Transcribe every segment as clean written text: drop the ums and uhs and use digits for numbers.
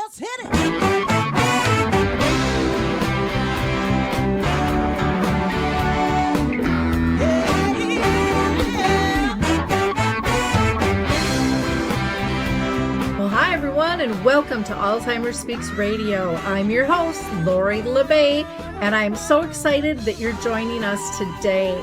Let's hit it. Well, hi everyone, and welcome to Alzheimer Speaks Radio. I'm your host, Lori LeBay, and I'm so excited that you're joining us today.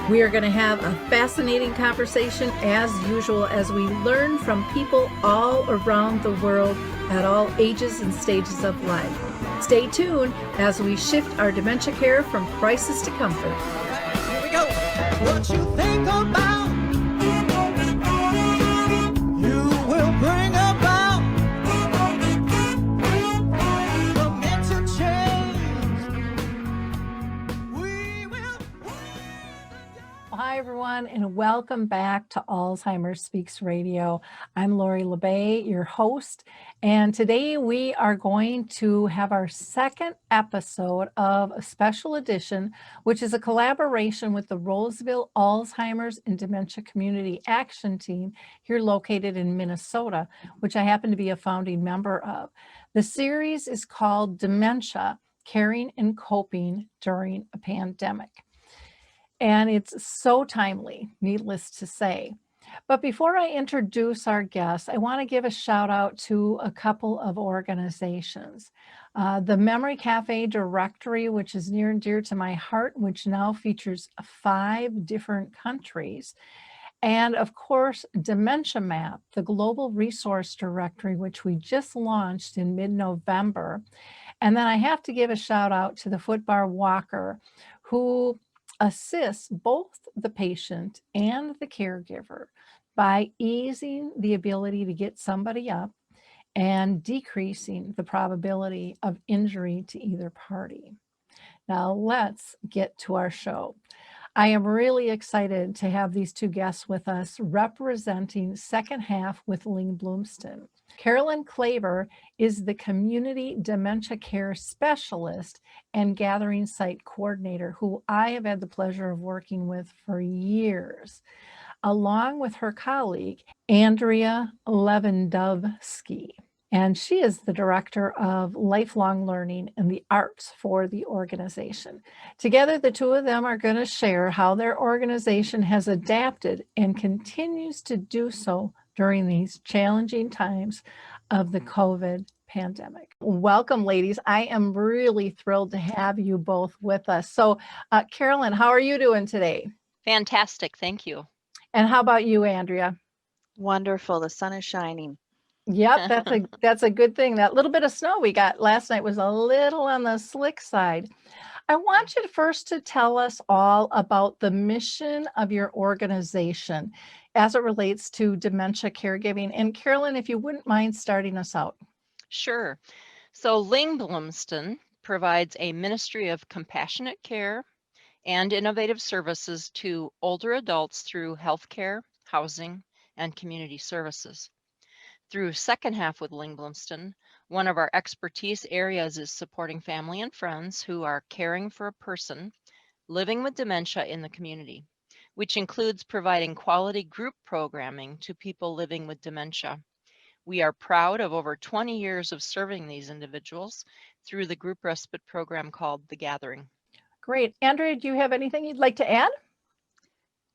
We are going to have a fascinating conversation as usual as we learn from people all around the world at all ages and stages of life. Stay tuned as we shift our dementia care from crisis to comfort. Here we go. What you think about, you will bring about the mental change. We will. Well, hi everyone, and welcome back to Alzheimer Speaks Radio. I'm Lori LeBay, your host, and today we are going to have our second episode of a special edition, which is a collaboration with the Roseville Alzheimer's and Dementia Community Action Team here located in Minnesota, which I happen to be a founding member of. The series is called Dementia: Caring and Coping During a Pandemic. And it's so timely, needless to say. But before I introduce our guests, I want to give a shout out to a couple of organizations. The Memory Cafe Directory, which is near and dear to my heart, which now features 5 different countries. And of course, Dementia Map, the global resource directory, which we just launched in mid-November. And then I have to give a shout out to the Footbar Walker, who assists both the patient and the caregiver by easing the ability to get somebody up and decreasing the probability of injury to either party. Now let's get to our show. I am really excited to have these 2 guests with us representing Second Half with Lyngblomsten. Carolyn Claver is the Community Dementia Care Specialist and Gathering Site Coordinator, who I have had the pleasure of working with for years, along with her colleague, Andrea Lewandoski. And she is the Director of Lifelong Learning and the Arts for the organization. Together, the 2 of them are going to share how their organization has adapted and continues to do so during these challenging times of the COVID pandemic. Welcome, ladies. I am really thrilled to have you both with us. So, Carolyn, how are you doing today? Fantastic, thank you. And how about you, Andrea? Wonderful. The sun is shining. Yep, that's a good thing. That little bit of snow we got last night was a little on the slick side. I want you first to tell us all about the mission of your organization as it relates to dementia caregiving. And Carolyn, if you wouldn't mind starting us out. Sure. So Lyngblomsten provides a ministry of compassionate care and innovative services to older adults through healthcare, housing, and community services. Through Second Half with Lyngblomsten, one of our expertise areas is supporting family and friends who are caring for a person living with dementia in the community, which includes providing quality group programming to people living with dementia. We are proud of over 20 years of serving these individuals through the group respite program called The Gathering. Great. Andrea, do you have anything you'd like to add?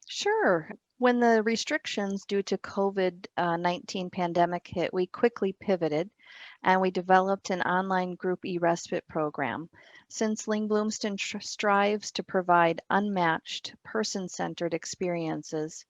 Sure. When the restrictions due to COVID-19 pandemic hit, we quickly pivoted and we developed an online Groupie Respite program. Since Lyngblomsten strives to provide unmatched, person-centered experiences,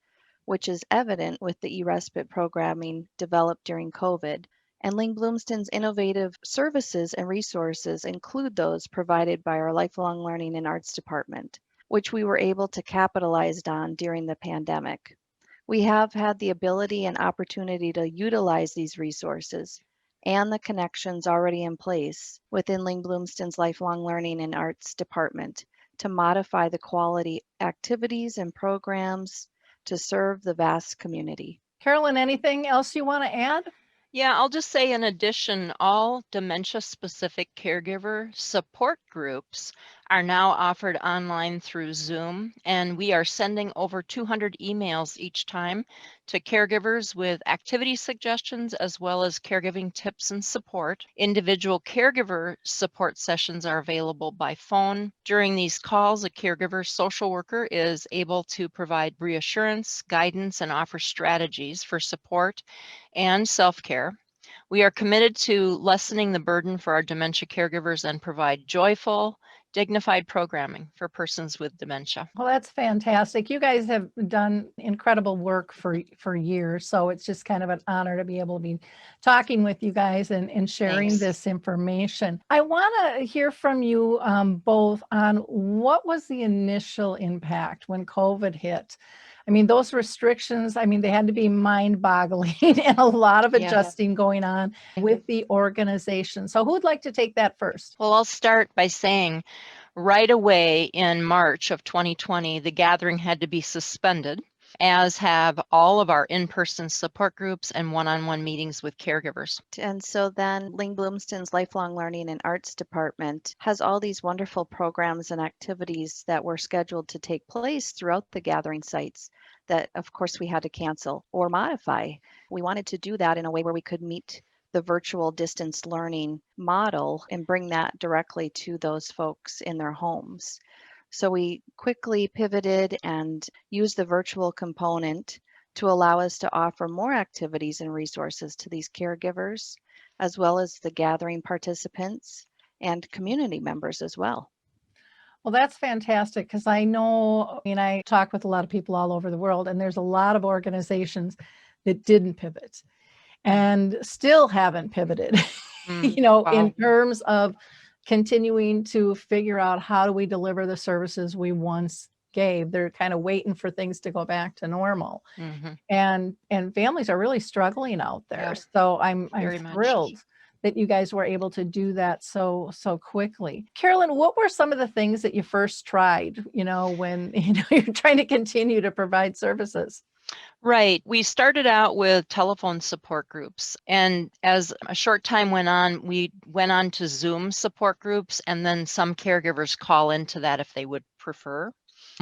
which is evident with the e-respite programming developed during COVID, and Lyngblomsten's innovative services and resources include those provided by our Lifelong Learning and Arts Department, which we were able to capitalize on during the pandemic. We have had the ability and opportunity to utilize these resources and the connections already in place within Lyngblomsten's Lifelong Learning and Arts Department to modify the quality activities and programs to serve the vast community. Carolyn, anything else you want to add? Yeah, I'll just say in addition, all dementia-specific caregiver support groups are now offered online through Zoom, and we are sending over 200 emails each time to caregivers with activity suggestions as well as caregiving tips and support. Individual caregiver support sessions are available by phone. During these calls, a caregiver social worker is able to provide reassurance, guidance, and offer strategies for support and self-care. We are committed to lessening the burden for our dementia caregivers and provide joyful, dignified programming for persons with dementia. Well, that's fantastic. You guys have done incredible work for years. So it's just kind of an honor to be able to be talking with you guys and sharing Thanks. this information. I want to hear from you both on what was the initial impact when COVID hit. I mean, those restrictions, I mean, they had to be mind-boggling and a lot of Yeah. adjusting going on with the organization. So who would like to take that first? Well, I'll start by saying right away in March of 2020, the gathering had to be suspended, as have all of our in-person support groups and one-on-one meetings with caregivers. And so then Lyngblomsten's Lifelong Learning and Arts Department has all these wonderful programs and activities that were scheduled to take place throughout the gathering sites that, of course, we had to cancel or modify. We wanted to do that in a way where we could meet the virtual distance learning model and bring that directly to those folks in their homes. So we quickly pivoted and used the virtual component to allow us to offer more activities and resources to these caregivers, as well as the gathering participants and community members as well. Well, that's fantastic because I know, I talk with a lot of people all over the world, and there's a lot of organizations that didn't pivot and still haven't pivoted, Wow. in terms of continuing to figure out how do we deliver the services we once gave. They're kind of waiting for things to go back to normal. Mhm. And families are really struggling out there. Yeah. So I'm Very much. thrilled that you guys were able to do that so quickly. Carolyn, what were some of the things that you first tried, when you're trying to continue to provide services? Right. We started out with telephone support groups, and as a short time went on, we went on to Zoom support groups, and then some caregivers call into that if they would prefer.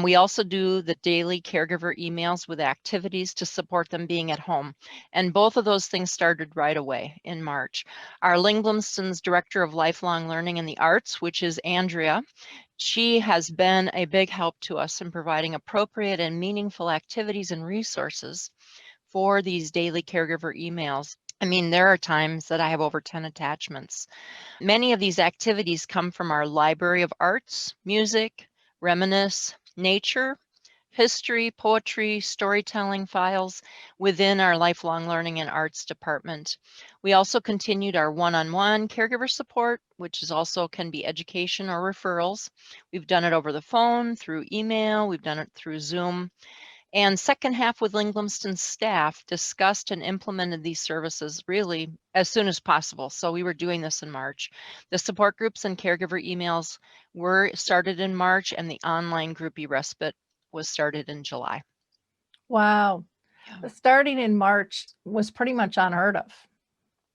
We also do the daily caregiver emails with activities to support them being at home. And both of those things started right away in March. Our Lyngblomsten's Director of Lifelong Learning and the Arts, which is Andrea, she has been a big help to us in providing appropriate and meaningful activities and resources for these daily caregiver emails. I mean, there are times that I have over 10 attachments. Many of these activities come from our Library of Arts, Music, Reminisce, Nature, History, Poetry, Storytelling files within our Lifelong Learning and Arts department. We also continued our one-on-one caregiver support, which is also can be education or referrals. We've done it over the phone, through email, we've done it through Zoom. And second half with Lyngblomsten's staff discussed and implemented these services really as soon as possible. So we were doing this in March. The support groups and caregiver emails were started in March, and the online Groupie Respite was started in July. Wow. Yeah. Starting in March was pretty much unheard of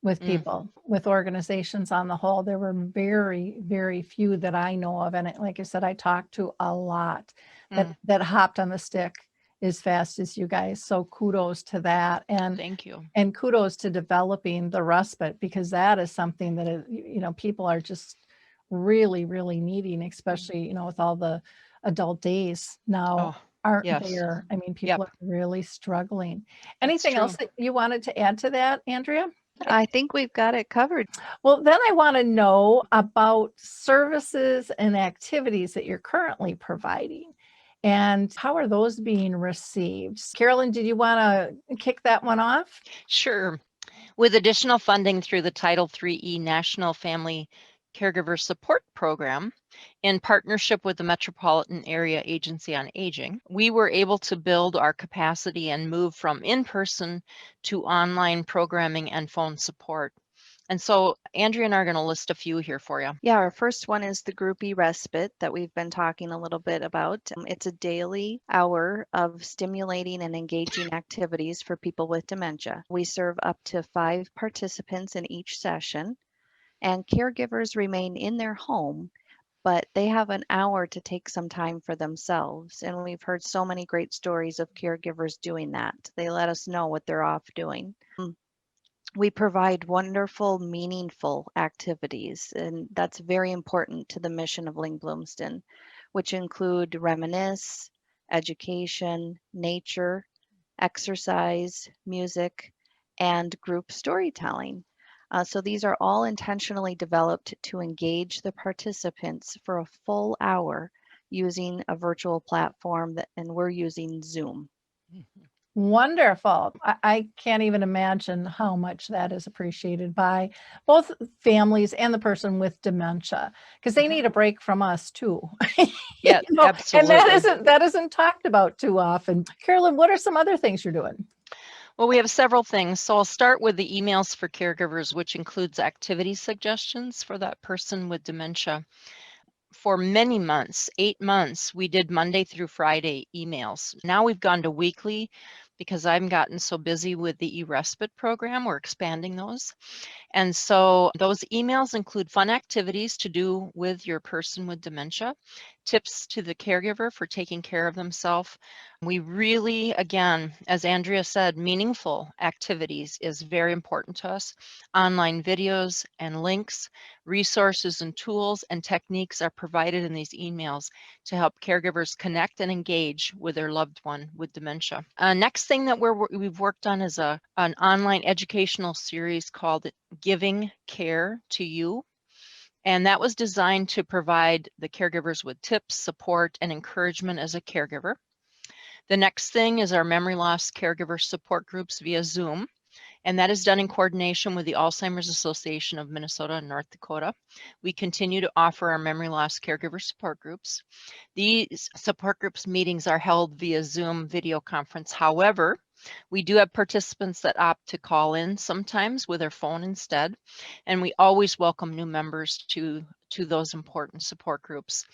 with people, with organizations on the whole. There were very, very few that I know of. And like I said, I talked to a lot that hopped on the stick as fast as you guys. So kudos to that. And Thank you. And kudos to developing the respite, because that is something that, people are just really, really needing, especially, with all the adult days now aren't yes. there. I mean, people Yep. are really struggling. That's Anything else true. that you wanted to add to that, Andrea? I think we've got it covered. Well, then I want to know about services and activities that you're currently providing. And how are those being received? Carolyn, did you want to kick that one off? Sure. With additional funding through the Title III National Family Caregiver Support Program, in partnership with the Metropolitan Area Agency on Aging, we were able to build our capacity and move from in-person to online programming and phone support. And so Andrea and I are going to list a few here for you. Yeah, our first one is the Groupie Respite that we've been talking a little bit about. It's a daily hour of stimulating and engaging activities for people with dementia. We serve up to 5 participants in each session, and caregivers remain in their home, but they have an hour to take some time for themselves. And we've heard so many great stories of caregivers doing that. They let us know what they're off doing. We provide wonderful, meaningful activities, and that's very important to the mission of Lyngblomsten, which include reminisce, education, nature, exercise, music, and group storytelling. So these are all intentionally developed to engage the participants for a full hour using a virtual platform and we're using Zoom. Wonderful. I can't even imagine how much that is appreciated by both families and the person with dementia, because they need a break from us too. Yeah, And absolutely. that isn't talked about too often. Carolyn, what are some other things you're doing? Well, we have several things. So I'll start with the emails for caregivers, which includes activity suggestions for that person with dementia. For many months, 8 months, we did Monday through Friday emails. Now we've gone to weekly because I've gotten so busy with the e-respite program. We're expanding those. And so those emails include fun activities to do with your person with dementia, tips to the caregiver for taking care of themselves. We really, again, as Andrea said, meaningful activities is very important to us. Online videos and links, resources and tools and techniques are provided in these emails to help caregivers connect and engage with their loved one with dementia. Next thing that we've worked on is an online educational series called Giving Care to You. And that was designed to provide the caregivers with tips, support, and encouragement as a caregiver. The next thing is our memory loss caregiver support groups via Zoom. And that is done in coordination with the Alzheimer's Association of Minnesota and North Dakota. We continue to offer our memory loss caregiver support groups. These support groups meetings are held via Zoom video conference. However, we do have participants that opt to call in sometimes with their phone instead, and we always welcome new members to those important support groups.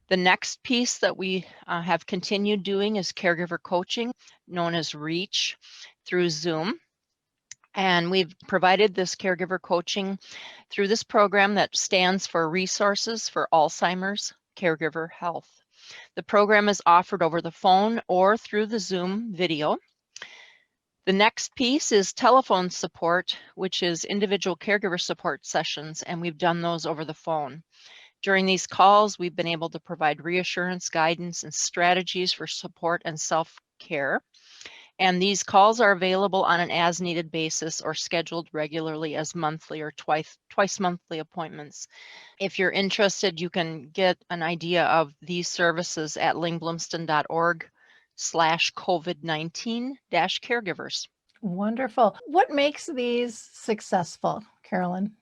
The next piece that we have continued doing is caregiver coaching, known as REACH, through Zoom. And we've provided this caregiver coaching through this program that stands for Resources for Alzheimer's Caregiver Health. The program is offered over the phone or through the Zoom video. The next piece is telephone support, which is individual caregiver support sessions, and we've done those over the phone. During these calls, we've been able to provide reassurance, guidance, and strategies for support and self-care. And these calls are available on an as-needed basis or scheduled regularly as monthly or twice monthly appointments. If you're interested, you can get an idea of these services at lyngblomsten.org/COVID-19-caregivers. Wonderful. What makes these successful, Carolyn?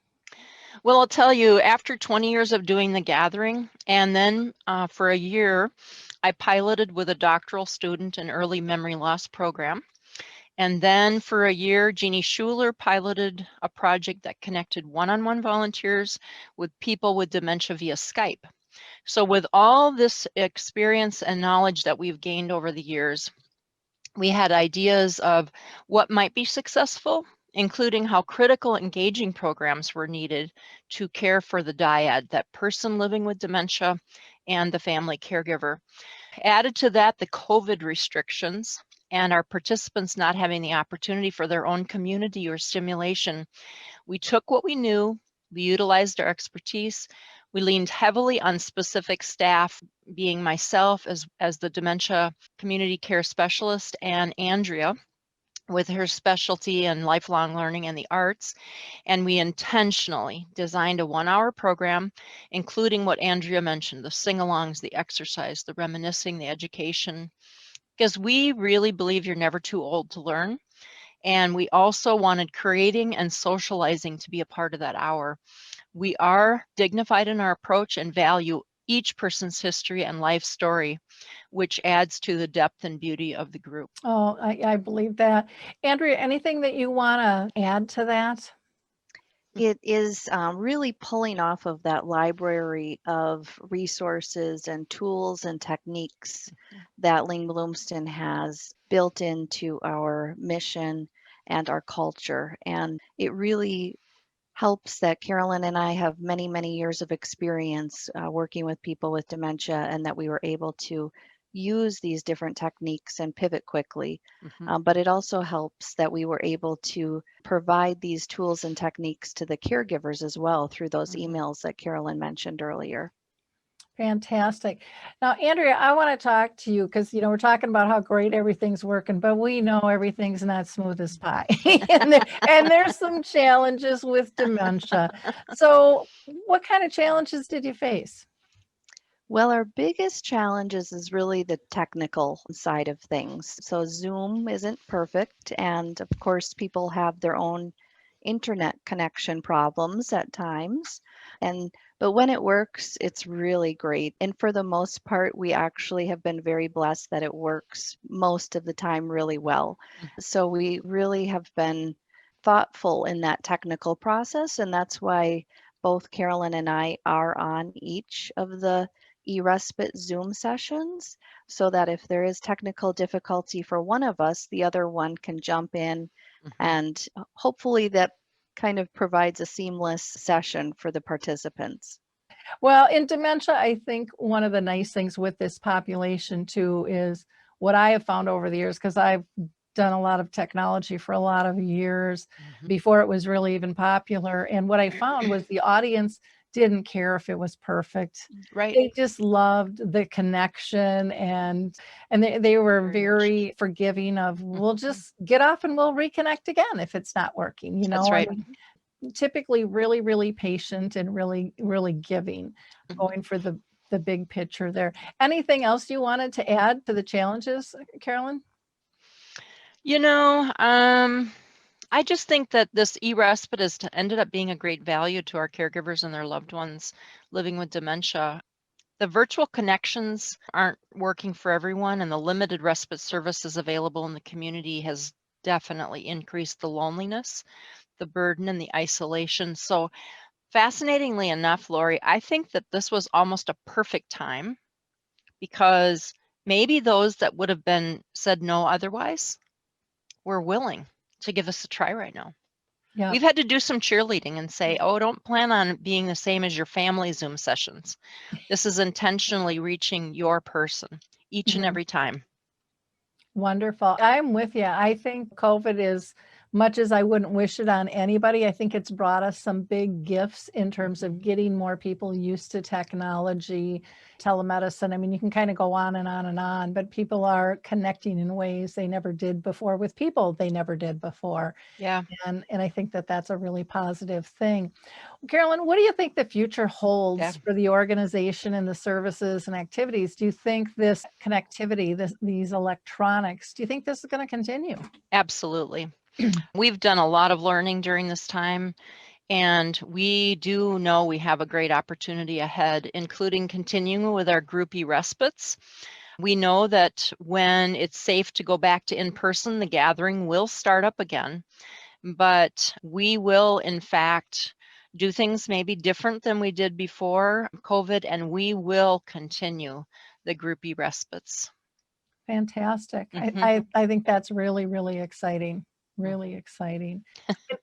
Well, I'll tell you, after 20 years of doing the gathering, and then for a year, I piloted with a doctoral student an early memory loss program. And then for a year, Jeannie Schuler piloted a project that connected one-on-one volunteers with people with dementia via Skype. So with all this experience and knowledge that we've gained over the years, we had ideas of what might be successful, including how critical engaging programs were needed to care for the dyad, that person living with dementia and the family caregiver. Added to that, the COVID restrictions and our participants not having the opportunity for their own community or stimulation. We took what we knew, we utilized our expertise, we leaned heavily on specific staff, being myself as the Dementia Community Care Specialist, and Andrea with her specialty in lifelong learning and the arts. And we intentionally designed a 1-hour program, including what Andrea mentioned, the sing-alongs, the exercise, the reminiscing, the education, because we really believe you're never too old to learn. And we also wanted creating and socializing to be a part of that hour. We are dignified in our approach and value each person's history and life story, which adds to the depth and beauty of the group. Oh, I believe that. Andrea, anything that you want to add to that? It is really pulling off of that library of resources and tools and techniques that Lyngblomsten has built into our mission and our culture. And it really helps that Carolyn and I have many, many years of experience working with people with dementia, and that we were able to use these different techniques and pivot quickly. But it also helps that we were able to provide these tools and techniques to the caregivers as well through those emails that Carolyn mentioned earlier. Fantastic. Now, Andrea, I want to talk to you because, we're talking about how great everything's working, but we know everything's not smooth as pie. and there's some challenges with dementia. So what kind of challenges did you face? Well, our biggest challenges is really the technical side of things. So Zoom isn't perfect, and of course, people have their own internet connection problems at times. But when it works, it's really great. And for the most part, we actually have been very blessed that it works most of the time really well. So we really have been thoughtful in that technical process, and that's why both Carolyn and I are on each of the e-respite Zoom sessions, so that if there is technical difficulty for one of us, the other one can jump in, and hopefully that kind of provides a seamless session for the participants. Well, in dementia, I think one of the nice things with this population too is what I have found over the years, because I've done a lot of technology for a lot of years before it was really even popular. And what I found was the audience didn't care if it was perfect. Right. They just loved the connection, and they were very forgiving of, we'll just get off and we'll reconnect again if it's not working, That's right. I mean, typically really, really patient and really, really giving, going for the big picture there. Anything else you wanted to add to the challenges, Carolyn? I just think that this e-respite has ended up being a great value to our caregivers and their loved ones living with dementia. The virtual connections aren't working for everyone, and the limited respite services available in the community has definitely increased the loneliness, the burden, and the isolation. So fascinatingly enough, Lori, I think that this was almost a perfect time, because maybe those that would have been said no otherwise were willing to give us a try right now. Yeah. We've had to do some cheerleading and say, oh, don't plan on being the same as your family Zoom sessions. This is intentionally reaching your person each and every time. Wonderful. I'm with you. I think COVID, is much as I wouldn't wish it on anybody, I think it's brought us some big gifts in terms of getting more people used to technology, telemedicine. I mean, you can kind of go on and on and on, but people are connecting in ways they never did before with people they never did before. Yeah. And I think that that's a really positive thing. Carolyn, what do you think the future holds for the organization and the services and activities? Do you think this connectivity, these electronics, do you think this is going to continue? Absolutely. We've done a lot of learning during this time, and we do know we have a great opportunity ahead, including continuing with our groupie respites. We know that when it's safe to go back to in-person, the gathering will start up again, but we will, in fact, do things maybe different than we did before COVID, and we will continue the groupie respites. Fantastic. I think that's really, really exciting. Really exciting.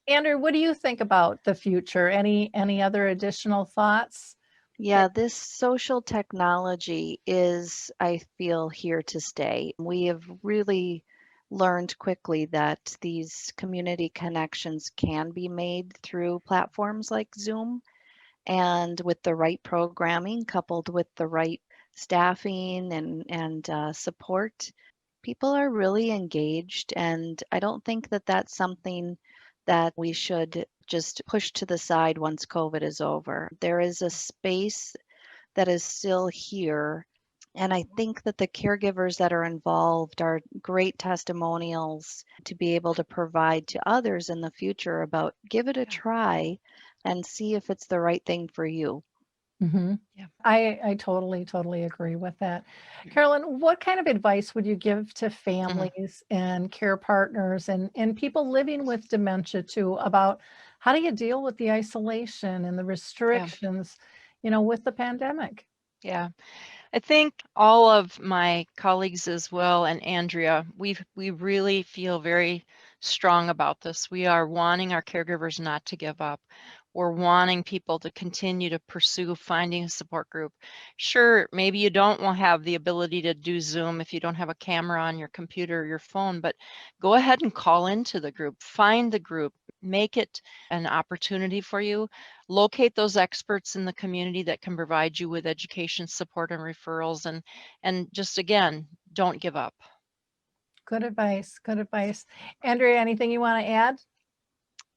Andrew, what do you think about the future? Any other additional thoughts? Yeah, this social technology is, I feel, here to stay. We have really learned quickly that these community connections can be made through platforms like Zoom, and with the right programming coupled with the right staffing and support, people are really engaged. And I don't think that that's something that we should just push to the side once COVID is over. There is a space that is still here. And I think that the caregivers that are involved are great testimonials to be able to provide to others in the future about give it a try and see if it's the right thing for you. Yeah. I totally agree with that. Carolyn, what kind of advice would you give to families and care partners and people living with dementia too, about how do you deal with the isolation and the restrictions, with the pandemic? Yeah. I think all of my colleagues as well, and Andrea, we really feel very strong about this. We are wanting our caregivers not to give up. we're wanting people to continue to pursue finding a support group. Sure, maybe you don't want to have the ability to do Zoom if you don't have a camera on your computer or your phone, but go ahead and call into the group, find the group, make it an opportunity for you. Locate those experts in the community that can provide you with education, support, and referrals, and just again, don't give up. Good advice. Good advice. Andrea, anything you want to add?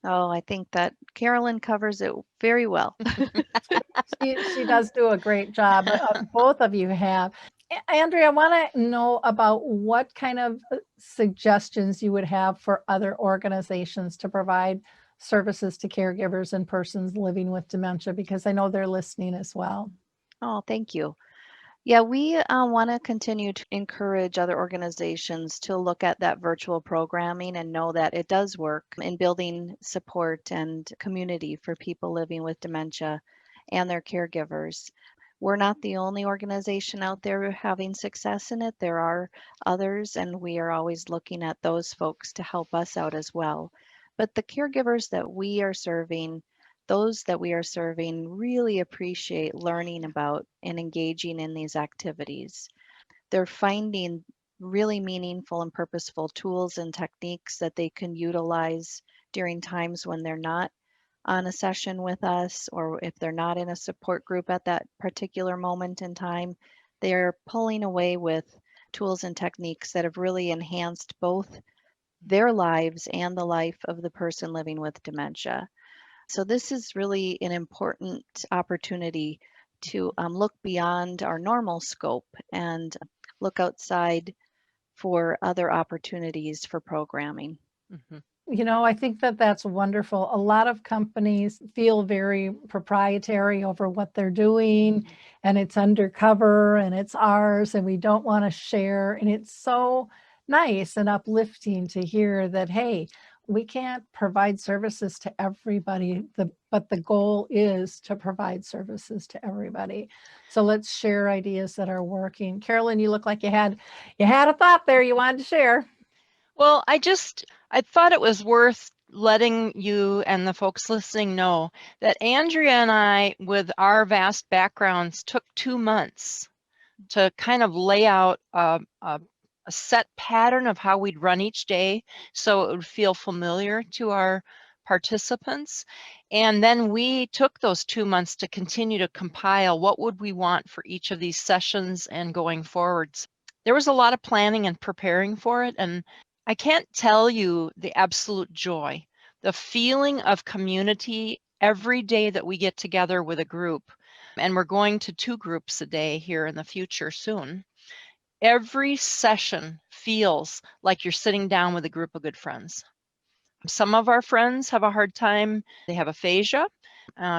Oh, I think that Carolyn covers it very well. She does do a great job. Both of you have. Andrea, I want to know about what kind of suggestions you would have for other organizations to provide services to caregivers and persons living with dementia, because I know they're listening as well. Oh, thank you. Yeah, we want to continue to encourage other organizations to look at that virtual programming and know that it does work in building support and community for people living with dementia and their caregivers. We're not the only organization out there having success in it. There are others, and we are always looking at those folks to help us out as well. But the caregivers that we are serving, those that we are serving really appreciate learning about and engaging in these activities. They're finding really meaningful and purposeful tools and techniques that they can utilize during times when they're not on a session with us, or if they're not in a support group at that particular moment in time. They're pulling away with tools and techniques that have really enhanced both their lives and the life of the person living with dementia. So this is really an important opportunity to look beyond our normal scope and look outside for other opportunities for programming. Mhm. You know, I think that that's wonderful. A lot of companies feel very proprietary over what they're doing, and it's undercover and it's ours and we don't want to share. And it's so nice and uplifting to hear that, hey, we can't provide services to everybody, but the goal is to provide services to everybody. So let's share ideas that are working. Carolyn, you look like you had a thought there you wanted to share. Well, I thought it was worth letting you and the folks listening know that Andrea and I, with our vast backgrounds, took 2 months to kind of lay out a set pattern of how we'd run each day so it would feel familiar to our participants. And then we took those 2 months to continue to compile what would we want for each of these sessions and going forwards. There was a lot of planning and preparing for it, and I can't tell you the absolute joy, the feeling of community every day that we get together with a group, and we're going to 2 groups a day here in the future soon. Every session feels like you're sitting down with a group of good friends. Some of our friends have a hard time, they have aphasia.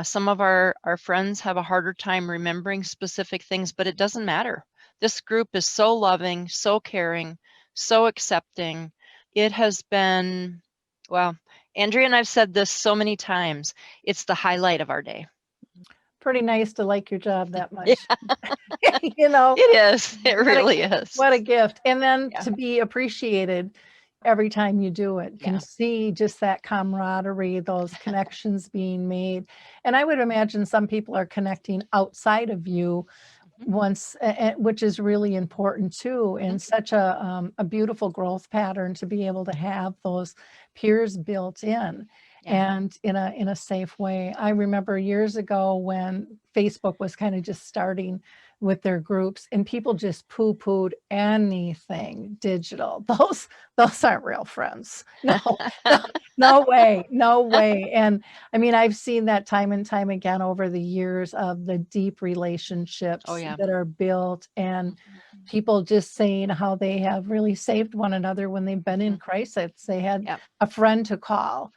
Some of our friends have a harder time remembering specific things, but it doesn't matter. This group is so loving, so caring, so accepting. It has been, well, Andrea and I've said this so many times, it's the highlight of our day. Pretty nice to like your job that much. You know, It is. It really is. What a gift. And then Yeah. to be appreciated every time you do it, can Yeah. see just that camaraderie, those connections being made. And I would imagine some people are connecting outside of you once, which is really important too, and such a beautiful growth pattern to be able to have those peers built in. Yeah. And in a safe way. I remember years ago when Facebook was kind of just starting with their groups, and people just poo-pooed anything digital. Those aren't real friends. No way, no way. And I mean, I've seen that time and time again over the years of the deep relationships Oh, yeah. that are built, and people just saying how they have really saved one another when they've been in crisis. They had Yep. a friend to call.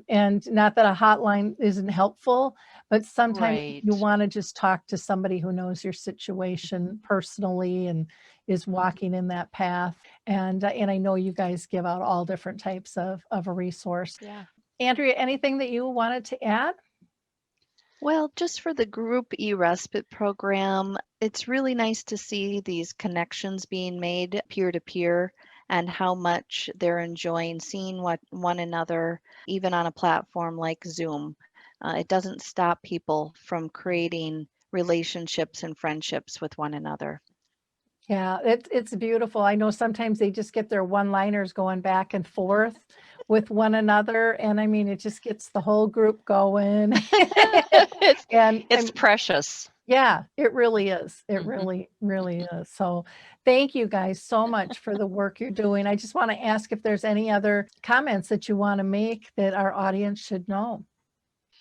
And not that a hotline isn't helpful, but sometimes Right. you want to just talk to somebody who knows your situation personally and is walking in that path. And I know you guys give out all different types of a resource. Yeah. Andrea, anything that you wanted to add? Well, just for the Groupie Respite program, it's really nice to see these connections being made peer to peer and how much they're enjoying seeing one another, even on a platform like Zoom. It doesn't stop people from creating relationships and friendships with one another. Yeah, it's beautiful. I know sometimes they just get their one-liners going back and forth with one another, and I mean, it just gets the whole group going. it's And it's precious. yeah, it really is. It Mhm. really, really is. So thank you guys so much for the work you're doing. I just want to ask if there's any other comments that you want to make that our audience should know.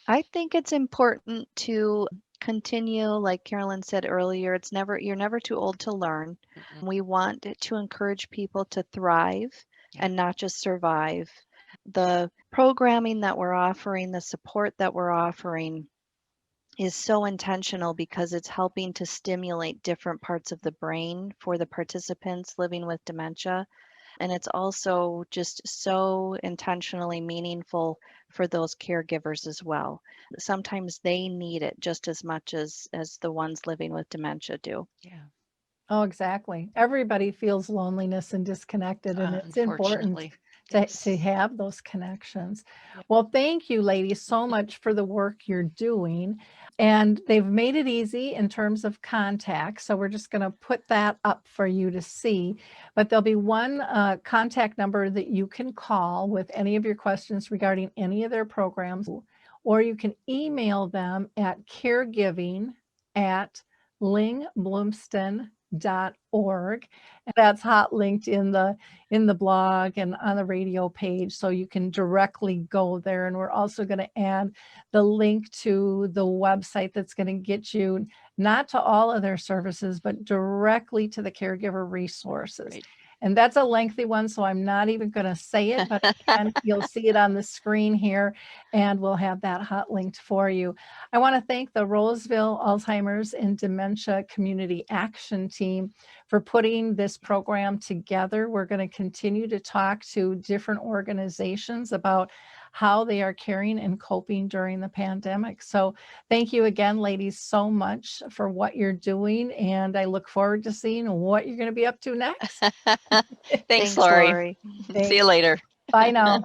I think it's important to continue, like Carolyn said earlier, you're never too old to learn. Mhm. We want to encourage people to thrive and not just survive. The programming that we're offering, the support that we're offering is so intentional because it's helping to stimulate different parts of the brain for the participants living with dementia. And it's also just so intentionally meaningful for those caregivers as well. Sometimes they need it just as much as the ones living with dementia do. Yeah. Oh, exactly. Everybody feels loneliness and disconnected, and it's important Unfortunately. to have those connections. Well, thank you, ladies, so much for the work you're doing. And they've made it easy in terms of contact. So we're just going to put that up for you to see. But there'll be one contact number that you can call with any of your questions regarding any of their programs, or you can email them at caregiving@Lyngblomsten.org, and that's hot linked in the blog and on the radio page, so you can directly go there. And we're also going to add the link to the website that's going to get you not to all of their services, but directly to the caregiver resources. Right. And that's a lengthy one, so I'm not even going to say it, but again, you'll see it on the screen here, and we'll have that hot linked for you. I want to thank the Roseville Alzheimer's and Dementia Community Action Team for putting this program together. We're going to continue to talk to different organizations about how they are caring and coping during the pandemic. So thank you again, ladies, so much for what you're doing, and I look forward to seeing what you're going to be up to next. Thanks, Lori. Lori. See you later. Bye now.